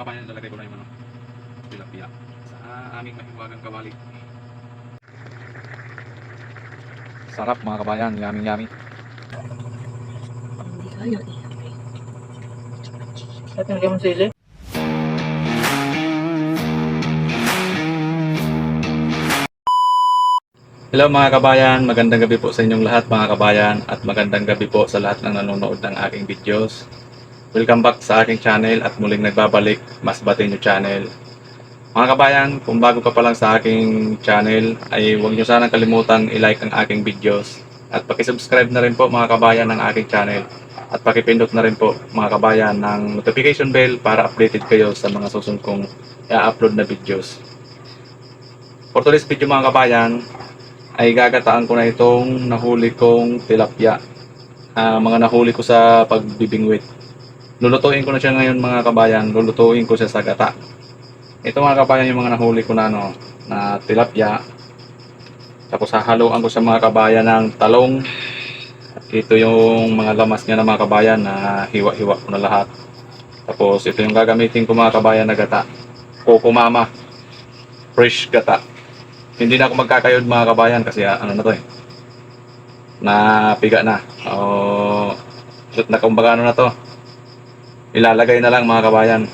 Kabayan, lalagay ko na yung tilapia sa aming mahiwagang kawali. Sarap mga kabayan, yummy yummy. Hindi kaya eh. At nilagyan mo sili? Hello mga kabayan, magandang gabi po sa inyong lahat mga kabayan at magandang gabi po sa lahat ng nanonood ng aking videos. Welcome back sa aking channel at muling nagbabalik Masbate New Channel. Mga kabayan, kung bago ka pa lang sa aking channel ay huwag nyo sanang kalimutan i-like ang aking videos at pakisubscribe na rin po mga kabayan ng aking channel at pakipindot na rin po mga kabayan ng notification bell para updated kayo sa mga susunod kong i-upload na videos. For today's video mga kabayan ay gagataan ko na itong nahuli kong tilapia, mga nahuli ko sa pagbibingwit. Lulutuin ko na siya ngayon mga kabayan, lulutuin ko siya sa gata. Ito mga kabayan yung mga nahuli ko na tilapia. Tapos hahaluan ko sa mga kabayan ng talong. Ito yung mga lamas niya na mga kabayan na hiwa-hiwa ko na lahat. Tapos ito yung gagamitin ko mga kabayan na gata. Coco Mama. Fresh gata. Hindi na ako magkakayod mga kabayan kasi ano na to eh. Napiga na. Nakumbaga ano na to. Ilalagay na lang mga kabayan.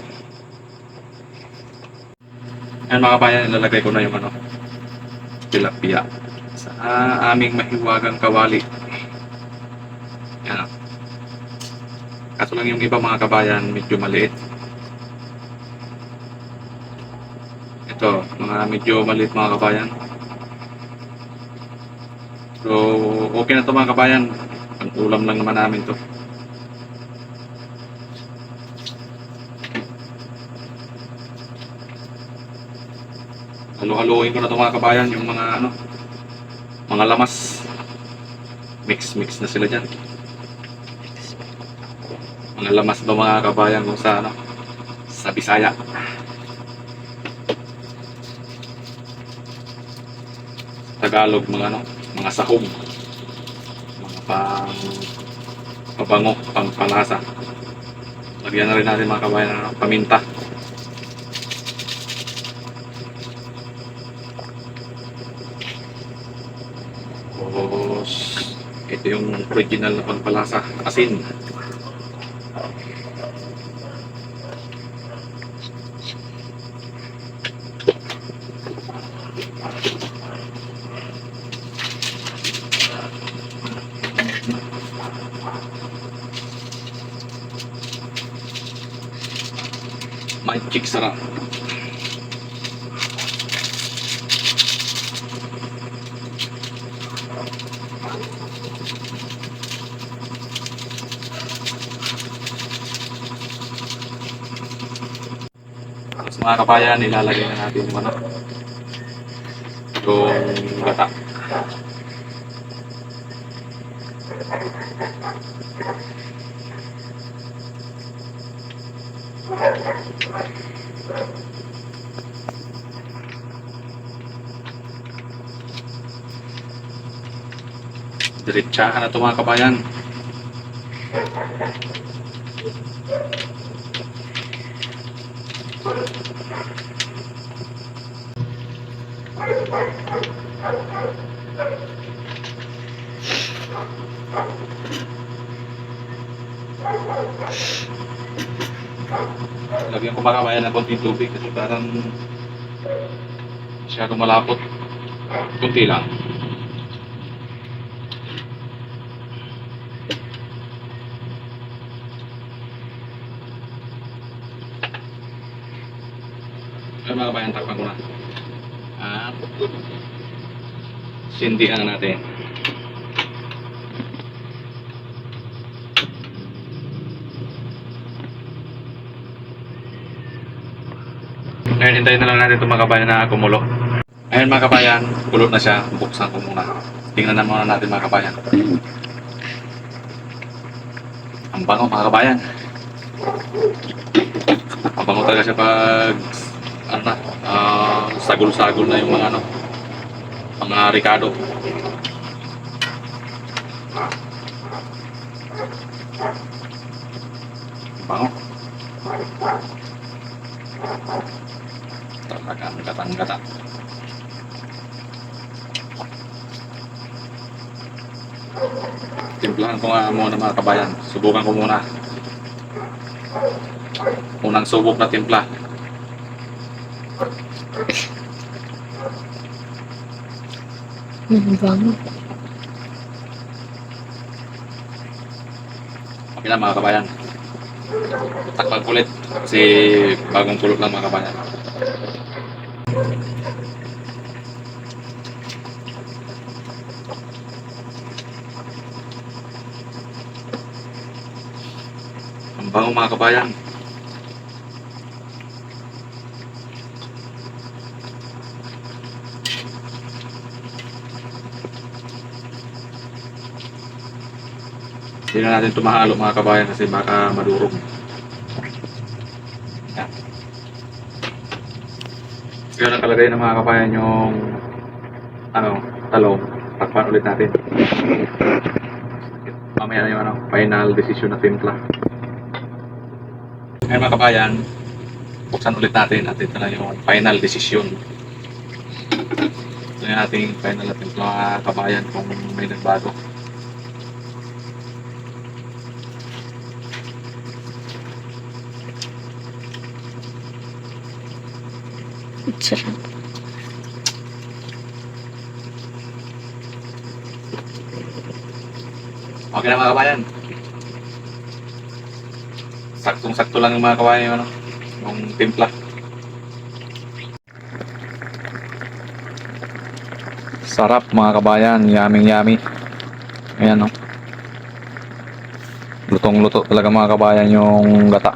Ayan mga kabayan, ilalagay ko na yung tilapia sa aming mahiwagang kawali. Yan. Kaso lang yung iba mga kabayan medyo maliit. Ito, mga medyo maliit mga kabayan. So, okay na to mga kabayan. Ang ulam lang naman namin to. Halo-haloin ko na to mga kabayan, yung mga lamas. Mix na sila dyan. Mga lamas ba mga kabayan kung sa Bisaya. Tagalog mga sahog. Mga pabango, pangpalasa. Lagyan na rin natin mga kabayan ng paminta. Tapos ito yung original na pangpalasa, asin. Magic sarap. Tapos mga kabayan, ilalagay na natin yung gata. Diretsahan na ito mga kabayan. Lagyan ko mga kabayan ng konting tubig kasi parang masyadong malapot. Kunti lang. Ay mga kabayan, takpan ko na. At sindihan natin. Ngayon hintayin na lang natin itong mga kabayan na kumulo. Ayun mga kabayan, kulot na siya. Buksan ko muna. Tingnan na muna natin mga kabayan. Ang bango mga kabayan. Ang bango talaga siya pag sagol-sagol na yung mga ricado. Bango. Talagang gatang-gata. Timplahan ko nga muna mga kabayan. Subukan ko muna. Unang subok na timpla. Bango. Okay na mga kabayan. Takpan ko ulit. Kasi bagong kulot lang mga kabayan. Ang bango mga kabayan. Hindi na natin tumahalo mga kabayan kasi baka madurog. Yan. Yun ang kalagay ng mga kabayan yung talong. Takpan ulit natin. Mamaya na yung final decision na timpla. Ngayon mga kabayan, buksan ulit natin at ito na yung final decision. Ito yung ating final na timpla mga kabayan kung may nagbago. Sarap. Okay na mga kabayan. Saktong-sakto lang yung mga kabayan yung timpla. Sarap mga kabayan, yummy. Ayan Lutong-luto talaga mga kabayan yung gata.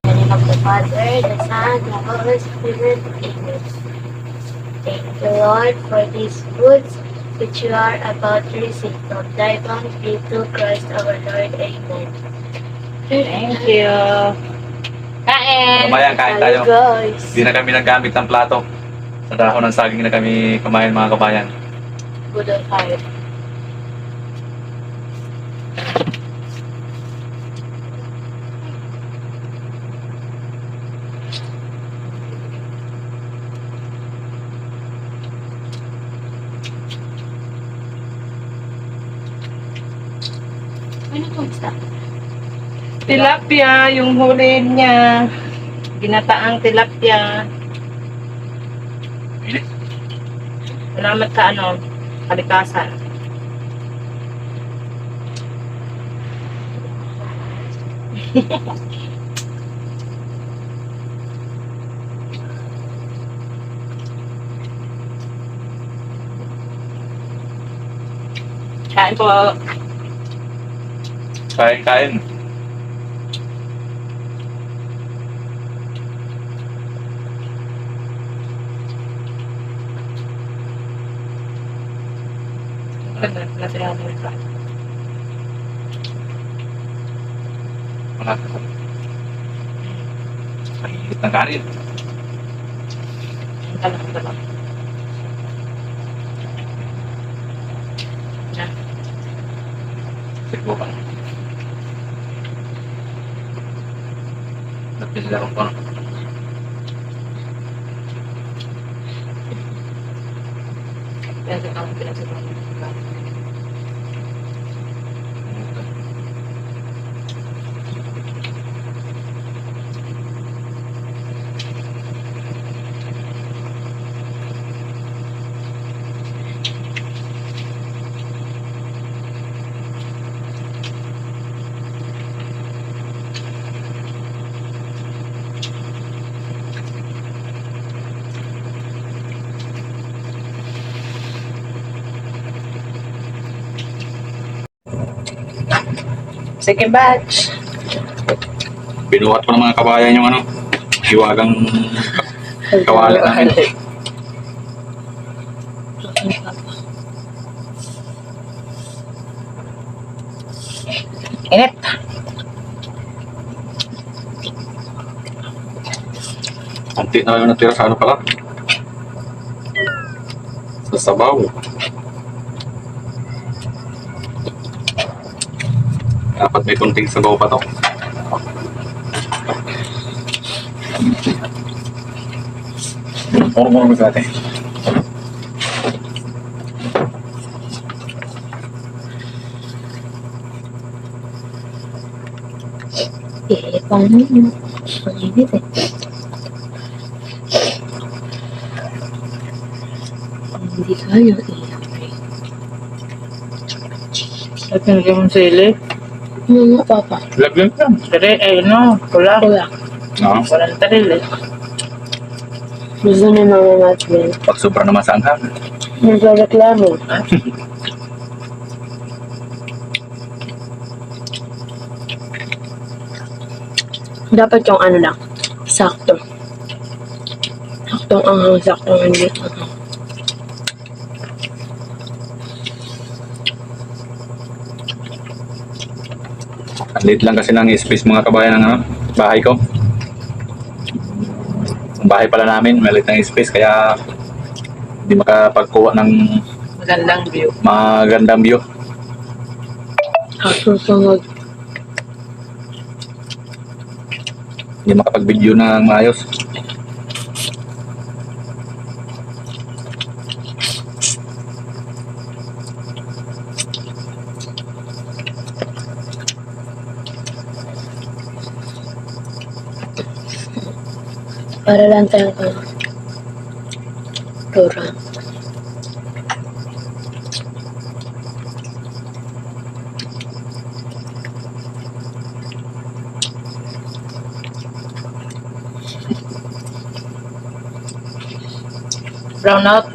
In the name of the Father, the Son, the Holy Spirit. Amen. Thank you, Lord, for these foods which you are about to receive from thy bounty through Christ our Lord. Amen. Thank you. Kain! Kabayan, kain tayo. Guys. Hindi na kami naggamit ng plato. Sa dahon ng saging na kami kumain mga kabayan. Good on fire. Ano itong stop? Tilapia, yung huli niya. Ginataang tilapia. Init. Salamat sa kalikasan. Kain po. Kain. Nasaya mo ito. Wala. Mahigit ng kanin. Dalam. Siguro pa. Napinlaro ko na. Pwede kang pinagsasabi. Second batch. Binuhat ko ng mga kabayan yung hiwagang kawali namin. Init. Anti na lang yung natira sa pala. Sa sabaw. Dapat may kunting sabaw pa to. Murmur sa atin. Paano yun? Ang init eh. Hindi kaya eh. At hindi mo sili. Ano nga, Papa? Lagyan ka. Tari, ay no, pula. Wala. No? Walang taril eh. Gusto ni Mama Matwell. Pag sobra naman sa anghang. Nagreklamo. Dapat yung ano lang, sakto. Saktong anghang, saktong hindi anghang. Ang liit lang kasi ng space mga kabayan ng bahay ko. Ang bahay pala namin, maliit ng space kaya hindi makapagkuha ng Magandang view. magandang view. Susunod. Hindi makapag-video ng maayos. Para lang tayong program. Brown out.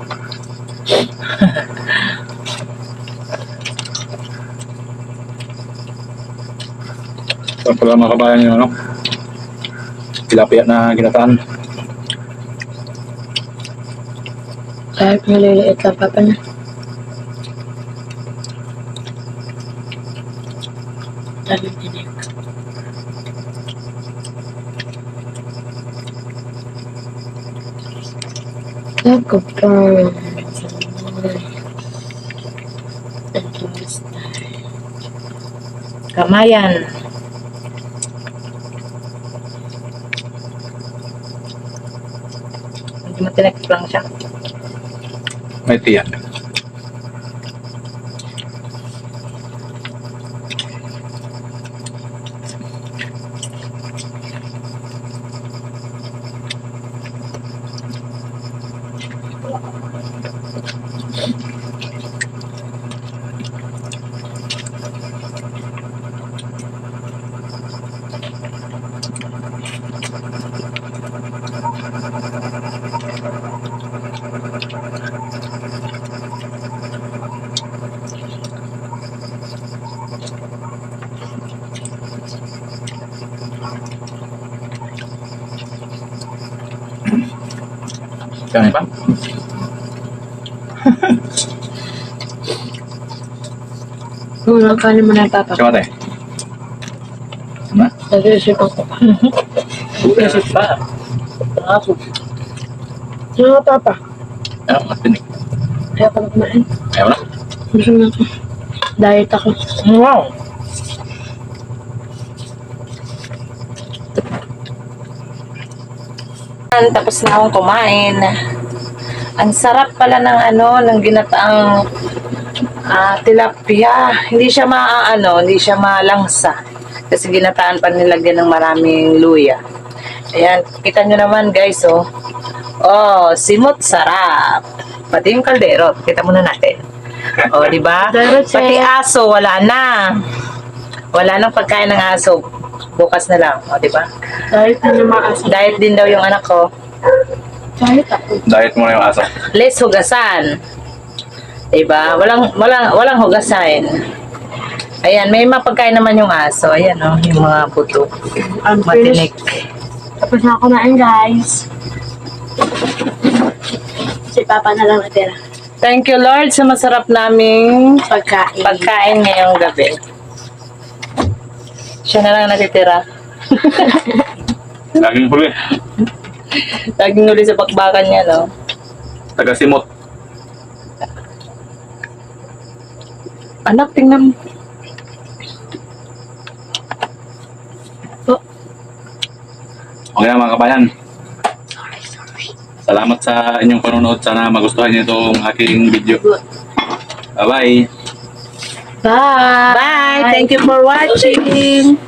So pala mga kabayan yun, ano? Tilapia na ginataan. Kahit maliliit lang, Papa na. Dami tinik. Ako pa. Kamayan. Hindi mo tinik lang siya. May tiyan. Kami pa? Unang kanin mo na, Papa. Siya tayo. Ano? Nag-iisipan ko pa. Isip pa. Ako. Ano nga, Papa? Ayaw, mas tinik. Kaya ko na kumain. Ayaw na. Gusto na ako. Diet ako. Wow. Tapos na akong kumain. Ang sarap pala ng ng ginataang tilapia. Hindi siya hindi siya malangsa. Kasi ginataan pa nilagyan ng maraming luya. Ayan, kita nyo naman guys, oh. Oh, simot sarap. Pati yung kaldero, kita muna natin. Oh, di ba? Kaldero, che. Pati aso, wala na. Wala nang pagkain ng aso. Bukas na lang, oh, di ba? Diet na naman asa. Diet din daw yung anak ko. Diet ako. Diet mo na yung aso. Less hugasan. Diba? Walang hugasan. Ayan, may mapagkain naman yung aso. Ayan, oh, yung mga buto. I'm Matinik. finished. Tapos na ako kumain, guys. Si Papa na lang natira. Thank you, Lord, sa masarap naming Pagkain. pagkain ngayong gabi. Siya na lang natitira. Laging huli. Laging uli sa bakbakan niya, no? Taga-simot. Anak, tingnan mo. Okay na mga kabayan. Salamat sa inyong panonood. Sana magustuhan niyo itong aking video. Bye-bye. Bye! Bye! Thank you for watching!